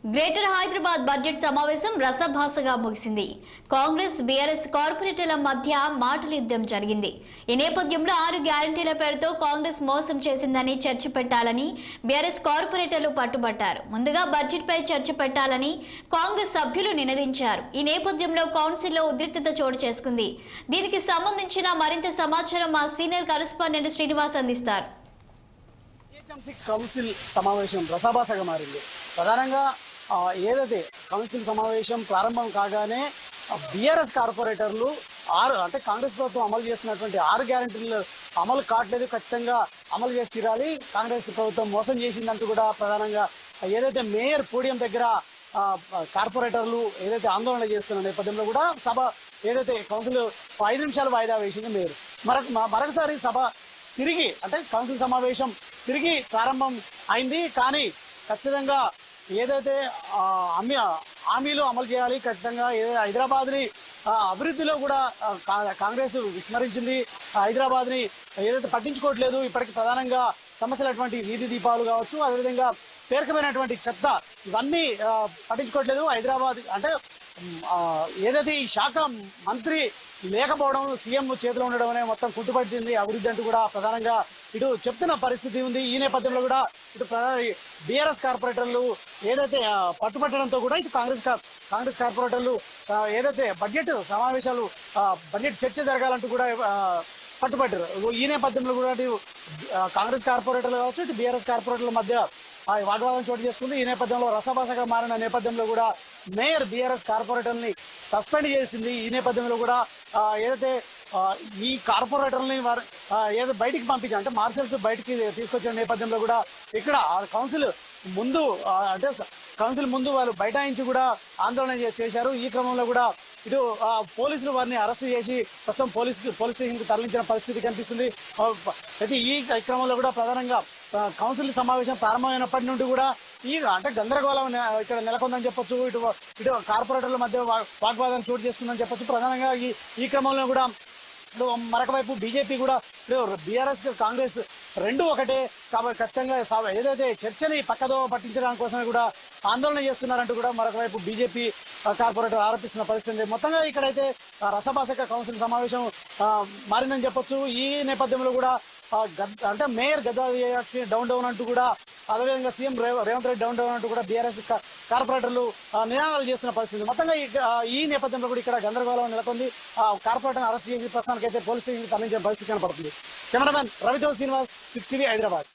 Greater Hyderabad budget సమావేశం రసభాసగా ముగిసింది. Congress BRS కార్పొరేటర్ల మధ్య మాటల యుద్ధం జరిగింది. ఈ నేపథ్యంలో 6 గ్యారంటీల పేరుతో కాంగ్రెస్ మోసం చేసిందని చర్చ పెట్టాలని బీఆర్ఎస్ కార్పొరేటర్లు పట్టుబట్టారు. ముందుగా బడ్జెట్ పై చర్చ పెట్టాలని కాంగ్రెస్ సభ్యులు నినదించారు. ఈ నేపథ్యంలో కౌన్సిల్లో ఉద్రిక్తత చోటు చేసుకుంది. దీనికి సంబంధించిన మరింత సమాచారం మా సీనియర్ కరెస్పాండెంట్ శ్రీనివాస్ అందిస్తారు. కౌన్సిల్ సమావేశం రసభాసగా మారింది. ప్రధానంగా ఏదైతే కౌన్సిల్ సమావేశం ప్రారంభం కాగానే బీఆర్ఎస్ కార్పొరేటర్లు అంటే కాంగ్రెస్ ప్రభుత్వం అమలు చేస్తున్నటువంటి 6 గ్యారెంటీలు అమలు కావట్లేదు, ఖచ్చితంగా అమలు చేసి తీరాలి, కాంగ్రెస్ ప్రభుత్వం మోసం చేసిందంటూ కూడా ప్రధానంగా ఏదైతే మేయర్ పోడియం దగ్గర కార్పొరేటర్లు ఏదైతే ఆందోళన చేస్తున్న నేపథ్యంలో కూడా సభ ఏదైతే కౌన్సిల్ 5 నిమిషాలు వాయిదా వేసింది మేయర్. మరొకసారి సభ తిరిగి అంటే కౌన్సిల్ సమావేశం తిరిగి ప్రారంభం అయింది. కానీ ఖచ్చితంగా ఏదైతే హామీలు అమలు చేయాలి, ఖచ్చితంగా హైదరాబాద్ని అభివృద్ధిలో కూడా కాంగ్రెస్ విస్మరించింది. హైదరాబాద్ని ఏదైతే పట్టించుకోవట్లేదు, ఇప్పటికి ప్రధానంగా సమస్యలు అటువంటి వీధి దీపాలు కావచ్చు, అదేవిధంగా పేరుకమైనటువంటి చెత్త, ఇవన్నీ పట్టించుకోవట్లేదు. హైదరాబాద్ అంటే ఏదైతే ఈ శాఖ మంత్రి లేకపోవడం, సీఎం చేతిలో ఉండడం అనే మొత్తం కుట్టుపట్టింది అభివృద్ధి అంటూ కూడా ప్రధానంగా ఇటు చెప్తున్న పరిస్థితి ఉంది. ఈ నేపథ్యంలో కూడా ఇటు బీఆర్ఎస్ కార్పొరేటర్లు ఏదైతే పట్టుపట్టడంతో కూడా ఇటు కాంగ్రెస్ కార్పొరేటర్లు ఏదైతే బడ్జెట్ సమావేశాలు బడ్జెట్ చర్చ జరగాలంటూ కూడా పట్టుపట్టారు. ఈ నేపథ్యంలో కూడా ఇటు కాంగ్రెస్ కార్పొరేటర్లు కావచ్చు, ఇటు బీఆర్ఎస్ కార్పొరేటర్ల మధ్య వాగ్వాదం చోటు చేసుకుంది. ఈ నేపథ్యంలో రసభాసగా మారిన నేపథ్యంలో కూడా మేయర్ బీఆర్ఎస్ కార్పొరేటర్ని సస్పెండ్ చేసింది. ఈ నేపథ్యంలో కూడా ఏదైతే ఈ కార్పొరేటర్ని ఏదో బయటికి పంపించారు అంటే మార్షల్స్ బయటికి తీసుకొచ్చిన నేపథ్యంలో కూడా ఇక్కడ కౌన్సిల్ ముందు అంటే కౌన్సిల్ ముందు వాళ్ళు బైఠాయించి కూడా ఆందోళన చేశారు. ఈ క్రమంలో కూడా ఇటు పోలీసులు వారిని అరెస్ట్ చేసి ప్రస్తుతం పోలీస్ స్టేషన్కి తరలించిన పరిస్థితి కనిపిస్తుంది. అయితే ఈ క్రమంలో కూడా ప్రధానంగా కౌన్సిల్ సమావేశం ప్రారంభమైనప్పటి నుండి కూడా అంటే గందరగోళం ఇక్కడ నెలకొందని చెప్పొచ్చు. ఇటు కార్పొరేటర్ల మధ్య వాగ్వాదం చోటు చేసుకుందని చెప్పొచ్చు. ప్రధానంగా ఈ క్రమంలో కూడా మరొక వైపు బీజేపీ కూడా బీఆర్ఎస్ కాంగ్రెస్ రెండు ఒకటే కాబట్టి ఖచ్చితంగా ఏదైతే చర్చని పక్కదో పట్టించడానికి కోసమే కూడా ఆందోళన చేస్తున్నారంటూ కూడా మరొక వైపు బీజేపీ కార్పొరేటర్ ఆరోపిస్తున్న పరిస్థితి. మొత్తంగా ఇక్కడైతే రసభాసక కౌన్సిల్ సమావేశం మారిందని చెప్పొచ్చు. ఈ నేపథ్యంలో కూడా అంటే మేయర్ గద్దారి డౌన్ అంటూ కూడా, అదేవిధంగా సీఎం రేవంత్ రెడ్డి డౌన్ అంటూ కూడా బీఆర్ఎస్ కార్పొరేటర్లు నినాదాలు చేస్తున్న పరిస్థితి. మొత్తంగా ఈ నేపథ్యంలో కూడా ఇక్కడ గందరగోళం నెలకొంది. కార్పొరేటర్ని అరెస్ట్ చేసి ప్రస్తుతానికైతే పోలీస్ స్టేషన్కి తరలించే పరిస్థితి కనపడుతుంది. కెమెరామెన్ రవితో శ్రీనివాస్, 6 టీవీ, హైదరాబాద్.